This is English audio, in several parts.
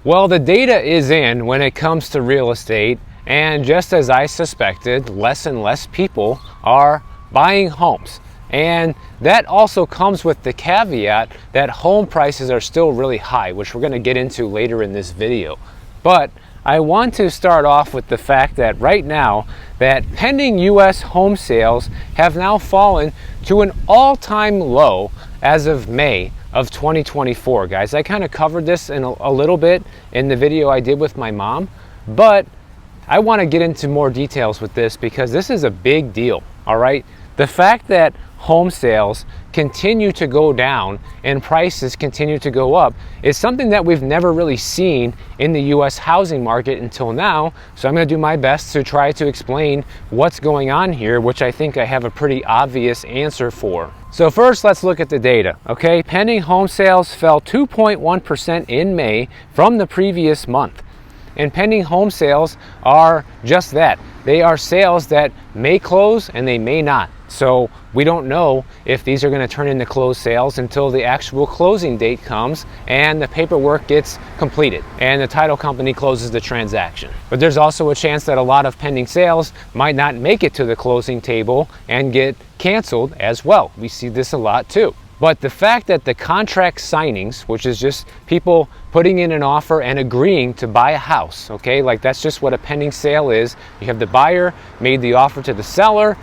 Well, the data is in when it comes to real estate, and just as I suspected, less and less people are buying homes. And that also comes with the caveat that home prices are still really high, which we're going to get into later in this video. But I want to start off with the fact that right now that pending US home sales have now fallen to an all-time low as of May of 2024, guys. I kind of covered this in a little bit in the video I did with my mom, but I want to get into more details with this because this is a big deal, all right? The fact that home sales continue to go down and prices continue to go up is something that we've never really seen in the US housing market until now. So I'm going to do my best to try to explain what's going on here, which I think I have a pretty obvious answer for. So first, let's look at the data, okay? Pending home sales fell 2.1% in May from the previous month. And pending home sales are just that. They are sales that may close and they may not. So we don't know if these are going to turn into closed sales until the actual closing date comes and the paperwork gets completed and the title company closes the transaction. But there's also a chance that a lot of pending sales might not make it to the closing table and get canceled as well. We see this a lot too. But the fact that the contract signings, which is just people putting in an offer and agreeing to buy a house, okay, like that's just what a pending sale is. You have the buyer made the offer to the seller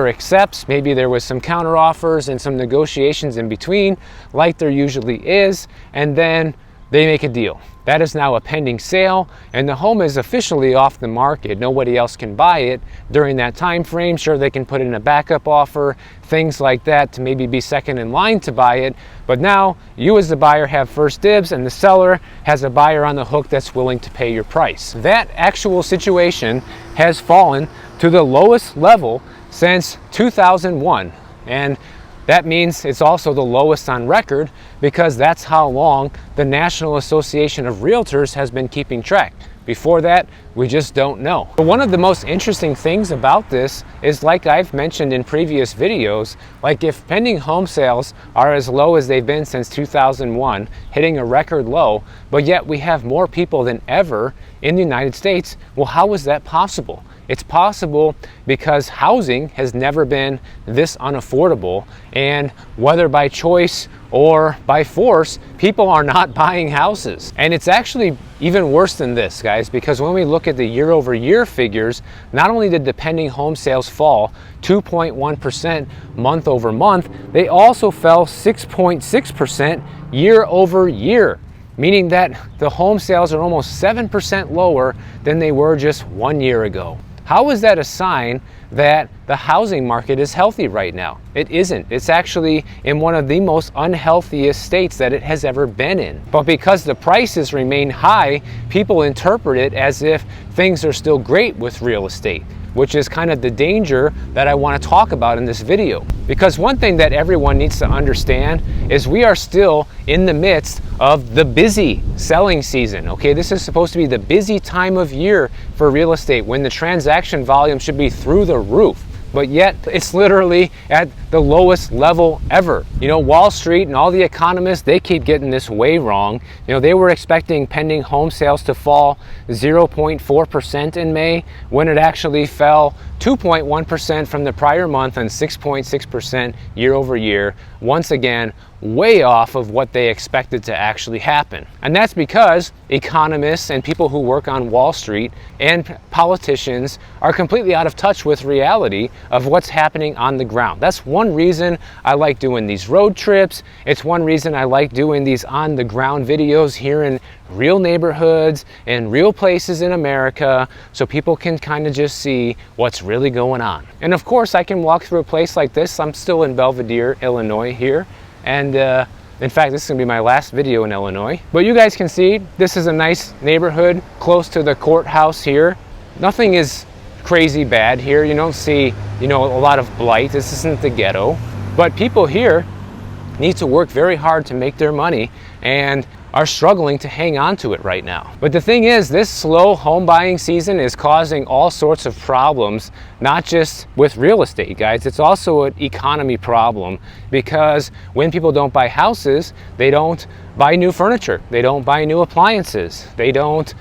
accepts, maybe there was some counter offers and some negotiations in between, like there usually is, and then they make a deal. That is now a pending sale, and the home is officially off the market. Nobody else can buy it during that time frame. Sure, they can put in a backup offer, things like that, to maybe be second in line to buy it. But now you as the buyer have first dibs, and the seller has a buyer on the hook that's willing to pay your price. That actual situation has fallen to the lowest level since 2001, and that means it's also the lowest on record because that's how long the National Association of Realtors has been keeping track. Before that, we just don't know. But one of the most interesting things about this is, like I've mentioned in previous videos, like if pending home sales are as low as they've been since 2001, hitting a record low, but yet we have more people than ever in the United States, well, how is that possible? It's possible because housing has never been this unaffordable, and whether by choice or by force, people are not buying houses. And it's actually even worse than this, guys, because when we look at the year-over-year figures, not only did the pending home sales fall 2.1% month over month, they also fell 6.6% year over year, meaning that the home sales are almost 7% lower than they were just 1 year ago. How is that a sign that the housing market is healthy right now? It isn't. It's actually in one of the most unhealthiest states that it has ever been in. But because the prices remain high, people interpret it as if things are still great with real estate, which is kind of the danger that I want to talk about in this video. Because one thing that everyone needs to understand is we are still in the midst of the busy selling season, okay? This is supposed to be the busy time of year for real estate when the transaction volume should be through the roof. But yet it's literally at the lowest level ever. You know, Wall Street and all the economists, they keep getting this way wrong. You know, they were expecting pending home sales to fall 0.4% in May when it actually fell 2.1% from the prior month and 6.6% year over year. Once again, way off of what they expected to actually happen. And that's because economists and people who work on Wall Street and politicians are completely out of touch with reality of what's happening on the ground. That's one reason I like doing these road trips. It's one reason I like doing these on the ground videos here in real neighborhoods and real places in America, so people can kind of just see what's really going on. And of course, I can walk through a place like this. I'm still in Belvidere, Illinois here. And in fact, this is gonna be my last video in Illinois. But you guys can see, this is a nice neighborhood close to the courthouse here. Nothing is crazy bad here. You don't see, you know, a lot of blight. This isn't the ghetto. But people here need to work very hard to make their money and are struggling to hang on to it right now. But the thing is, this slow home buying season is causing all sorts of problems, not just with real estate, guys. It's also an economy problem, because when people don't buy houses, they don't buy new furniture, they don't buy new appliances, they don't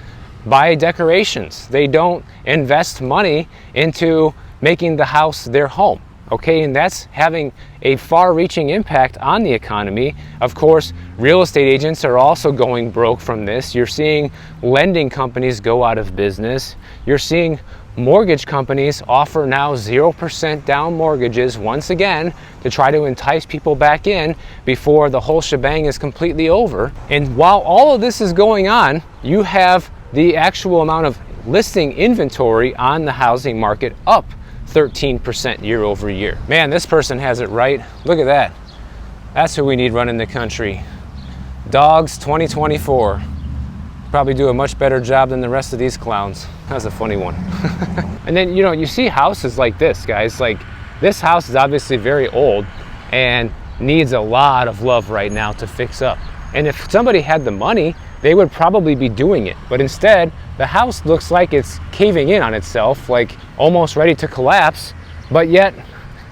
buy decorations, they don't invest money into making the house their home. Okay, and that's having a far-reaching impact on the economy. Of course, real estate agents are also going broke from this. You're seeing lending companies go out of business. You're seeing mortgage companies offer now 0% down mortgages once again to try to entice people back in before the whole shebang is completely over. And while all of this is going on, you have the actual amount of listing inventory on the housing market up 13% year over year. Man, this person has it right. Look at that. That's who we need running the country. Dogs 2024. Probably do a much better job than the rest of these clowns. That's a funny one. And then, you see houses like this, guys. Like, this house is obviously very old and needs a lot of love right now to fix up. And if somebody had the money, they would probably be doing it. But instead, the house looks like it's caving in on itself, like almost ready to collapse, but yet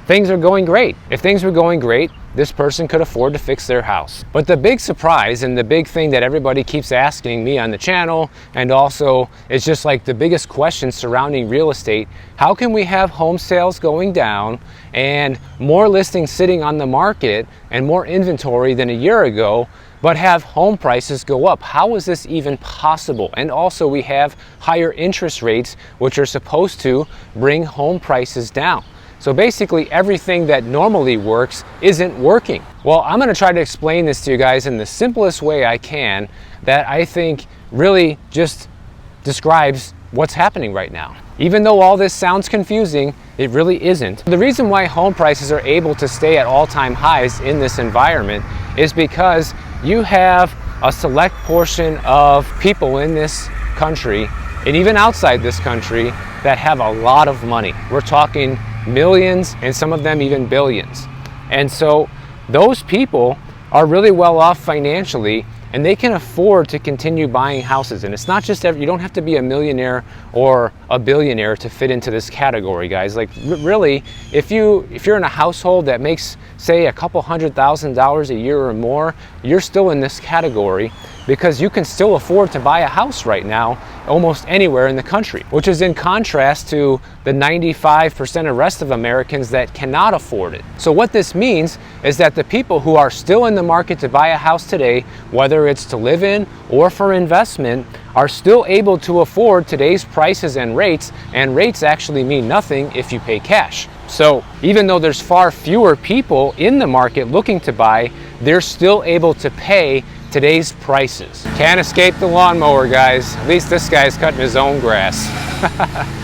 things are going great. If things were going great, this person could afford to fix their house. But the big surprise and the big thing that everybody keeps asking me on the channel, and also it's just like the biggest question surrounding real estate: how can we have home sales going down and more listings sitting on the market and more inventory than a year ago, but have home prices go up? How is this even possible? And also, we have higher interest rates, which are supposed to bring home prices down. So basically, everything that normally works isn't working. Well, I'm gonna try to explain this to you guys in the simplest way I can, that I think really just describes what's happening right now. Even though all this sounds confusing, it really isn't. The reason why home prices are able to stay at all-time highs in this environment is because you have a select portion of people in this country, and even outside this country, that have a lot of money. We're talking millions, and some of them even billions. And so those people are really well off financially, and they can afford to continue buying houses. And it's not just you don't have to be a millionaire or a billionaire to fit into this category, guys. Like, really, if you're in a household that makes, say, a couple $100,000 a year or more, you're still in this category, because you can still afford to buy a house right now almost anywhere in the country, which is in contrast to the 95% of rest of Americans that cannot afford it. So what this means is that the people who are still in the market to buy a house today, whether it's to live in or for investment, are still able to afford today's prices and rates actually mean nothing if you pay cash. So even though there's far fewer people in the market looking to buy, they're still able to pay today's prices. Can't escape the lawnmower, guys. At least this guy's cutting his own grass.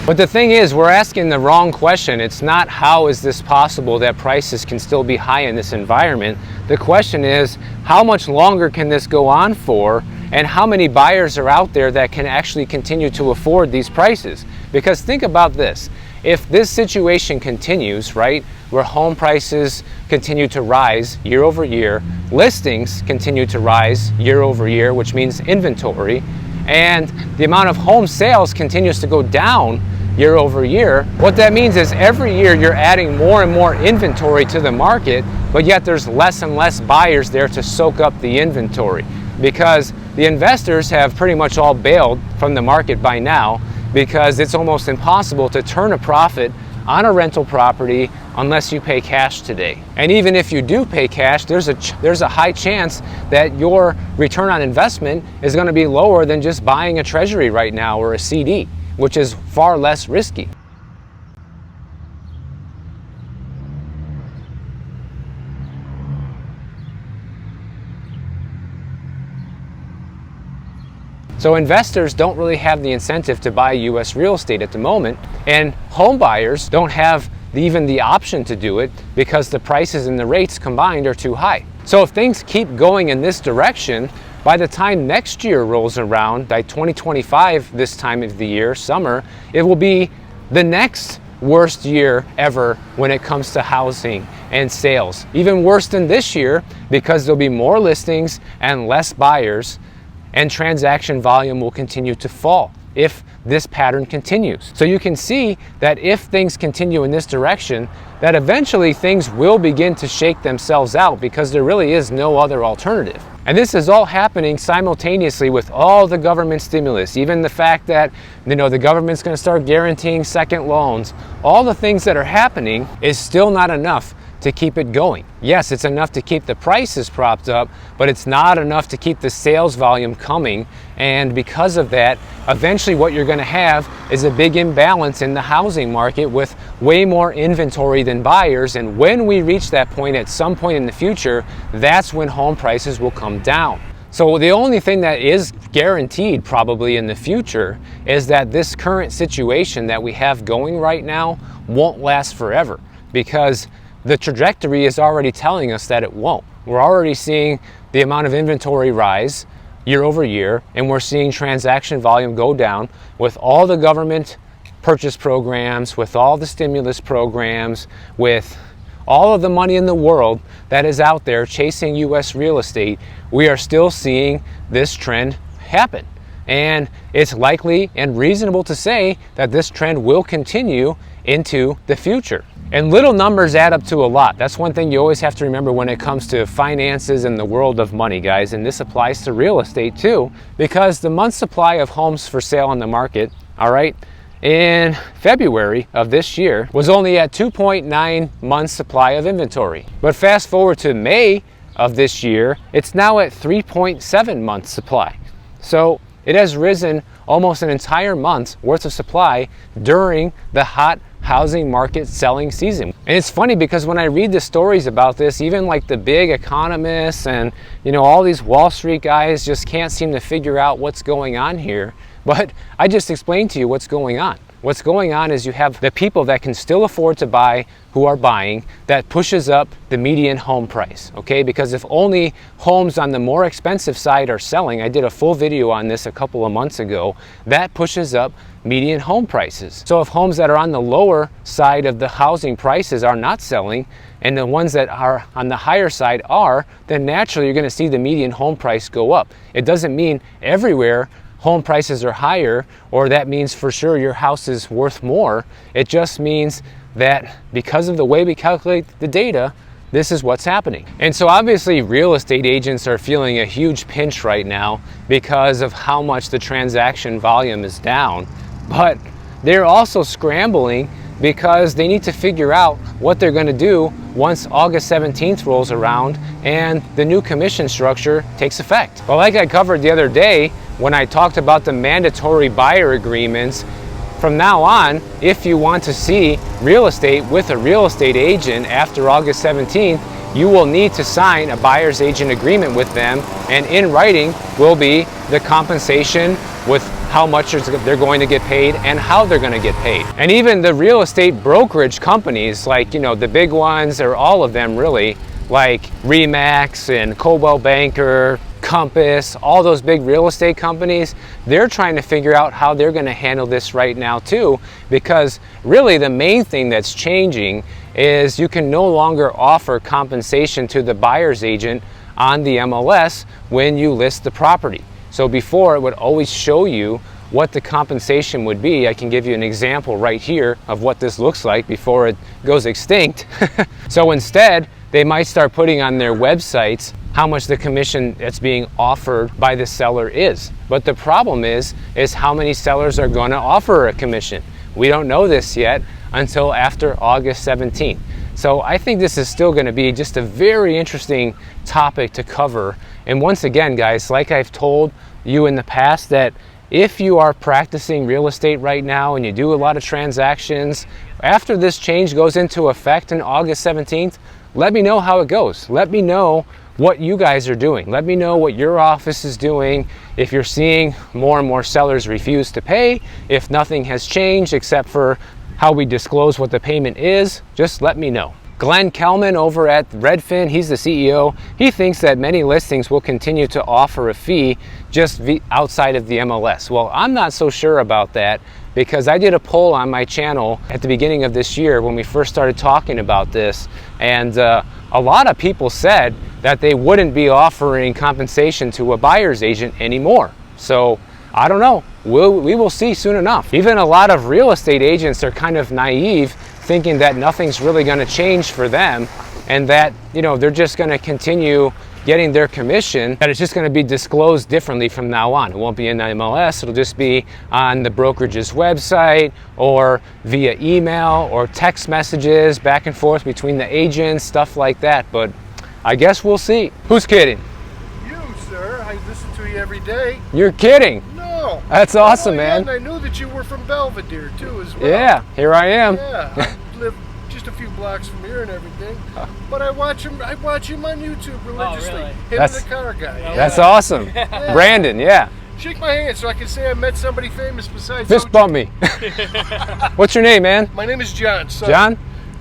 But the thing is, we're asking the wrong question. It's not how is this possible that prices can still be high in this environment. The question is, how much longer can this go on for, and how many buyers are out there that can actually continue to afford these prices? Because think about this. If this situation continues, right, where home prices continue to rise year over year, listings continue to rise year over year, which means inventory, and the amount of home sales continues to go down year over year, what that means is every year you're adding more and more inventory to the market, but yet there's less and less buyers there to soak up the inventory, because the investors have pretty much all bailed from the market by now, because it's almost impossible to turn a profit on a rental property unless you pay cash today. And even if you do pay cash, there's a high chance that your return on investment is going to be lower than just buying a treasury right now or a CD, which is far less risky. So investors don't really have the incentive to buy U.S. real estate at the moment, and home buyers don't have even the option to do it because the prices and the rates combined are too high. So if things keep going in this direction, by the time next year rolls around, by 2025, this time of the year, summer, it will be the next worst year ever when it comes to housing and sales. Even worse than this year, because there'll be more listings and less buyers and transaction volume will continue to fall if this pattern continues. So you can see that if things continue in this direction, that eventually things will begin to shake themselves out because there really is no other alternative. And this is all happening simultaneously with all the government stimulus, even the fact that the government's going to start guaranteeing second loans. All the things that are happening is still not enough to keep it going. Yes, it's enough to keep the prices propped up, but it's not enough to keep the sales volume coming. And because of that, eventually what you're going to have is a big imbalance in the housing market with way more inventory than buyers. And when we reach that point at some point in the future, that's when home prices will come down. So the only thing that is guaranteed probably in the future is that this current situation that we have going right now won't last forever, because the trajectory is already telling us that it won't. We're already seeing the amount of inventory rise year over year, and we're seeing transaction volume go down with all the government purchase programs, with all the stimulus programs, with all of the money in the world that is out there chasing U.S. real estate. We are still seeing this trend happen. And it's likely and reasonable to say that this trend will continue into the future. And little numbers add up to a lot. That's one thing you always have to remember when it comes to finances and the world of money, guys. And this applies to real estate too, because the month supply of homes for sale on the market, all right, in February of this year was only at 2.9 months supply of inventory. But fast forward to May of this year, it's now at 3.7 months supply. So it has risen almost an entire month's worth of supply during the hot housing market selling season. And it's funny because when I read the stories about this, even like the big economists and all these Wall Street guys just can't seem to figure out what's going on here. But I just explained to you what's going on. What's going on is you have the people that can still afford to buy who are buying. That pushes up the median home price, okay? Because if only homes on the more expensive side are selling, I did a full video on this a couple of months ago, that pushes up median home prices. So if homes that are on the lower side of the housing prices are not selling, and the ones that are on the higher side are, then naturally you're gonna see the median home price go up. It doesn't mean everywhere home prices are higher, or that means for sure your house is worth more. It just means that because of the way we calculate the data, this is what's happening. And so obviously real estate agents are feeling a huge pinch right now because of how much the transaction volume is down, but they're also scrambling because they need to figure out what they're going to do once August 17th rolls around and the new commission structure takes effect. Well, like I covered the other day when I talked about the mandatory buyer agreements, from now on, if you want to see real estate with a real estate agent after August 17th, you will need to sign a buyer's agent agreement with them, and in writing will be the compensation with how much they're going to get paid and how they're going to get paid. And even the real estate brokerage companies, like the big ones, or all of them really, like Remax and Coldwell Banker, Compass, all those big real estate companies, they're trying to figure out how they're going to handle this right now too, because really the main thing that's changing is you can no longer offer compensation to the buyer's agent on the MLS when you list the property. So before, it would always show you what the compensation would be. I can give you an example right here of what this looks like before it goes extinct. So instead, they might start putting on their websites how much the commission that's being offered by the seller is. But the problem is how many sellers are going to offer a commission. We don't know this yet until after August 17th. So I think this is still going to be just a very interesting topic to cover. And once again, guys, like I've told you in the past, that if you are practicing real estate right now and you do a lot of transactions, after this change goes into effect on August 17th, let me know how it goes. Let me know what you guys are doing. Let me know what your office is doing. If you're seeing more and more sellers refuse to pay, if nothing has changed except for how we disclose what the payment is, just let me know. Glenn Kelman over at Redfin, he's the CEO. He thinks that many listings will continue to offer a fee just outside of the MLS. Well, I'm not so sure about that, because I did a poll on my channel at the beginning of this year when we first started talking about this, and a lot of people said that they wouldn't be offering compensation to a buyer's agent anymore. So I don't know. We will see soon enough. Even a lot of real estate agents are kind of naive, thinking that nothing's really going to change for them, and that, you know, they're just going to continue getting their commission, that it's just going to be disclosed differently from now on. It won't be in the MLS, it'll just be on the brokerage's website or via email or text messages back and forth between the agents, stuff like that. But I guess we'll see. Who's kidding? You, sir. I listen to you every day. You're kidding. No. That's awesome, man. I knew that you were from Belvedere too as well. Yeah, here I am. Yeah, I live just a few blocks from here and everything. But I watch him on YouTube religiously. Oh, really? Him and the car guy. That's awesome. Yeah. Brandon, yeah. Shake my hand so I can say I met somebody famous besides Fist OJ. bump me. What's your name, man? My name is John. So John?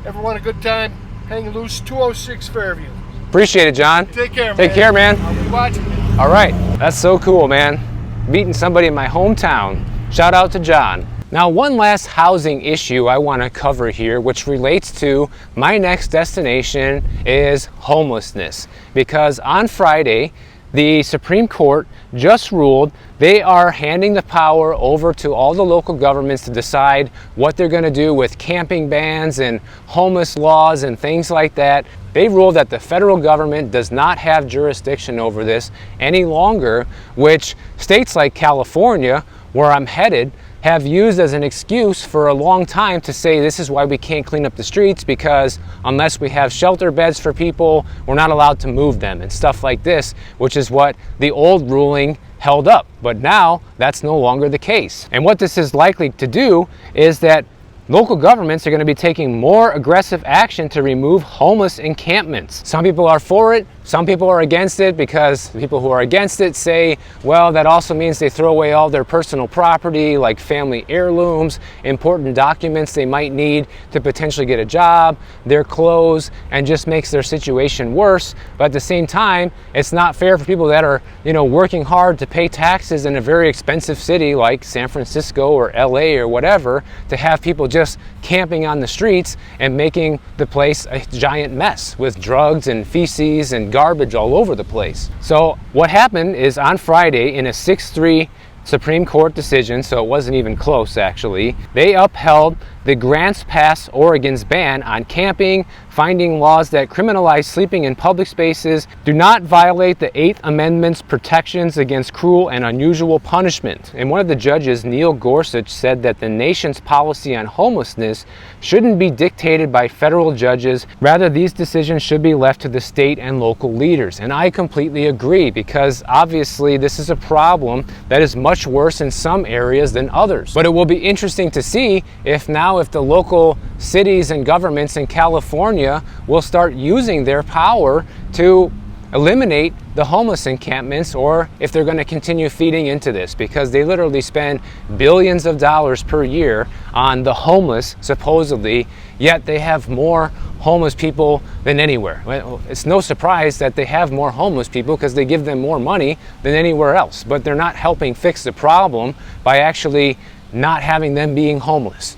ever want a good time? Hang loose, 206 Fairview. Appreciate it, John. Take care, man. Take care, man. I'll be watching you. All right, that's so cool, man. Meeting somebody in my hometown. Shout out to John. Now, one last housing issue I want to cover here, which relates to my next destination, is homelessness. Because on Friday, the Supreme Court just ruled they are handing the power over to all the local governments to decide what they're going to do with camping bans and homeless laws and things like that. They ruled that the federal government does not have jurisdiction over this any longer, which states like California, where I'm headed, have used as an excuse for a long time to say this is why we can't clean up the streets, because unless we have shelter beds for people, we're not allowed to move them and stuff like this, which is what the old ruling held up. But now that's no longer the case. And what this is likely to do is that local governments are going to be taking more aggressive action to remove homeless encampments. Some people are for it, some people are against it, because the people who are against it say, well, that also means they throw away all their personal property, like family heirlooms, important documents they might need to potentially get a job, their clothes, and just makes their situation worse. But at the same time, it's not fair for people that are, you know, working hard to pay taxes in a very expensive city like San Francisco or LA or whatever, to have people just camping on the streets and making the place a giant mess with drugs and feces and garbage all over the place. So what happened is on Friday, in a 6-3 Supreme Court decision, so it wasn't even close actually, they upheld the Grants Pass, Oregon's ban on camping, finding laws that criminalize sleeping in public spaces do not violate the 8th Amendment's protections against cruel and unusual punishment. And one of the judges, Neil Gorsuch, said that the nation's policy on homelessness shouldn't be dictated by federal judges. Rather, these decisions should be left to the state and local leaders. And I completely agree, because obviously this is a problem that is much worse in some areas than others. But it will be interesting to see if the local cities and governments in California will start using their power to eliminate the homeless encampments, or if they're going to continue feeding into this, because they literally spend billions of dollars per year on the homeless, supposedly, yet they have more homeless people than anywhere. Well, it's no surprise that they have more homeless people, because they give them more money than anywhere else, but they're not helping fix the problem by actually not having them being homeless.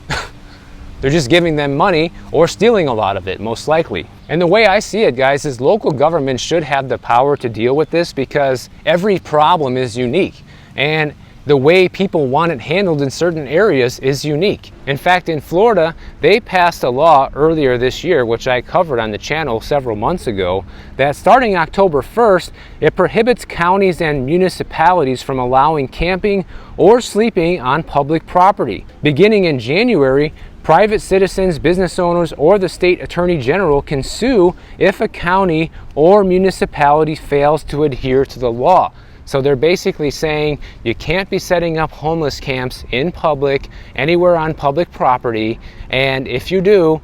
They're just giving them money or stealing a lot of it, most likely. And the way I see it, guys, is local government should have the power to deal with this, because every problem is unique. And the way people want it handled in certain areas is unique. In fact, in Florida, they passed a law earlier this year, which I covered on the channel several months ago, that starting October 1st, it prohibits counties and municipalities from allowing camping or sleeping on public property. Beginning in January, private citizens, business owners, or the state attorney general can sue if a county or municipality fails to adhere to the law. So they're basically saying you can't be setting up homeless camps in public, anywhere on public property, and if you do,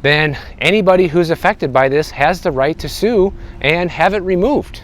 then anybody who's affected by this has the right to sue and have it removed.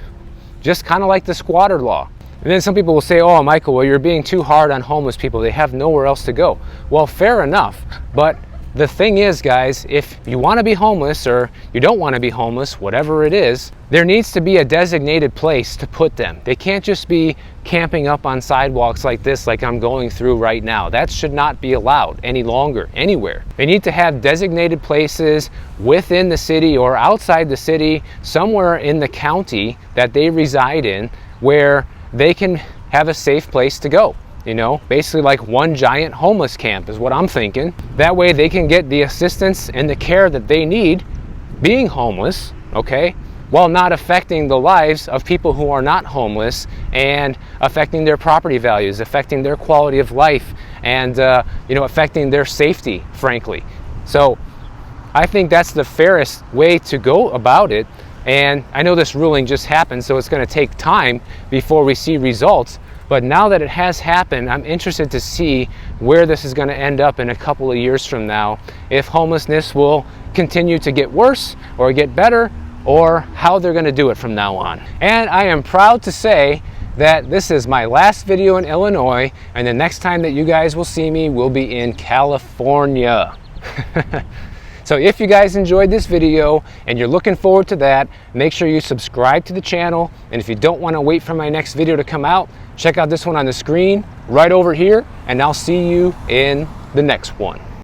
Just kind of like the squatter law. And then some people will say, oh, Michael, well, you're being too hard on homeless people. They have nowhere else to go. Well, fair enough, but the thing is, guys, if you want to be homeless or you don't want to be homeless, whatever it is, there needs to be a designated place to put them. They can't just be camping up on sidewalks like this, like I'm going through right now. That should not be allowed any longer, anywhere. They need to have designated places within the city or outside the city, somewhere in the county that they reside in, where they can have a safe place to go. You know, basically like one giant homeless camp is what I'm thinking. That way they can get the assistance and the care that they need being homeless, okay, while not affecting the lives of people who are not homeless and affecting their property values, affecting their quality of life, and you know, affecting their safety, frankly. So I think that's the fairest way to go about it. And I know this ruling just happened, so it's going to take time before we see results. But now that it has happened, I'm interested to see where this is going to end up in a couple of years from now. If homelessness will continue to get worse or get better, or how they're going to do it from now on. And I am proud to say that this is my last video in Illinois, and the next time that you guys will see me will be in California. So if you guys enjoyed this video and you're looking forward to that, make sure you subscribe to the channel. And if you don't want to wait for my next video to come out, check out this one on the screen right over here, and I'll see you in the next one.